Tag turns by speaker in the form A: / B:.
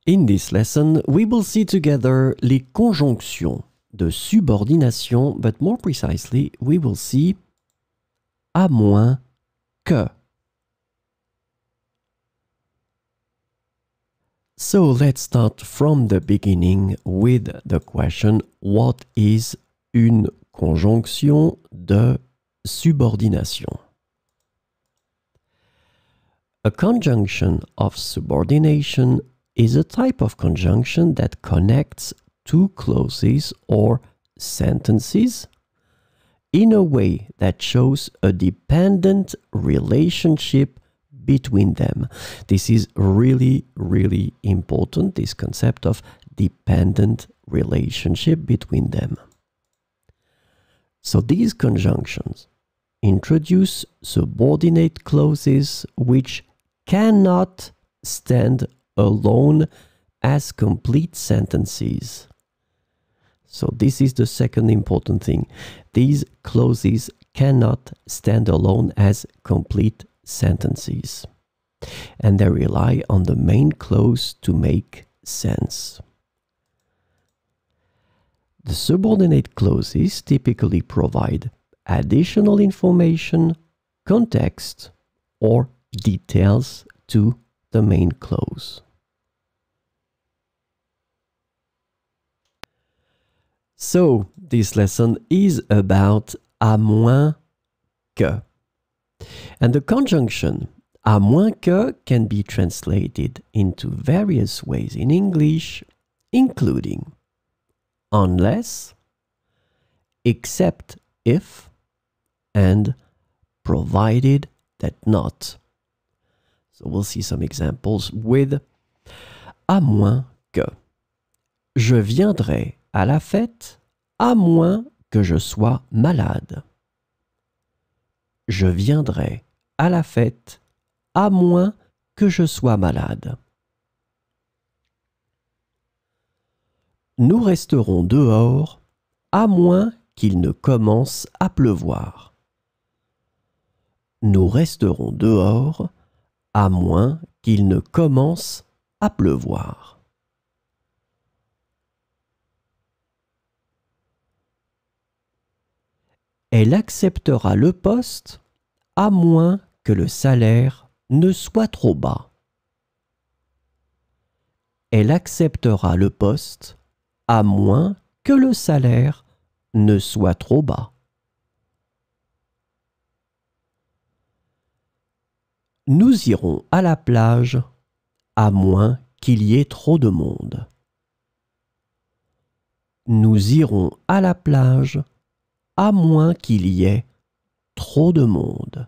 A: In this lesson, we will see together les conjonctions de subordination, but more precisely, we will see à moins que. So let's start from the beginning with the question, what is une conjonction de subordination? A conjunction of subordination is a type of conjunction that connects two clauses or sentences in a way that shows a dependent relationship between them. This is really, really important, this concept of dependent relationship between them. So these conjunctions introduce subordinate clauses which cannot stand alone as complete sentences. So this is the second important thing. These clauses cannot stand alone as complete sentences, and they rely on the main clause to make sense. The subordinate clauses typically provide additional information, context, or details to the main clause. So, this lesson is about à moins que. And the conjunction à moins que can be translated into various ways in English, including unless, except if, and provided that not. So we'll see some examples with à moins que. Je viendrai à la fête à moins que je sois malade. Je viendrai à la fête à moins que je sois malade. Nous resterons dehors à moins qu'il ne commence à pleuvoir. Nous resterons dehors à moins qu'il ne commence à pleuvoir. Elle acceptera le poste à moins que le salaire ne soit trop bas. Elle acceptera le poste à moins que le salaire ne soit trop bas. Nous irons à la plage à moins qu'il y ait trop de monde. Nous irons à la plage à moins qu'il y ait trop de monde.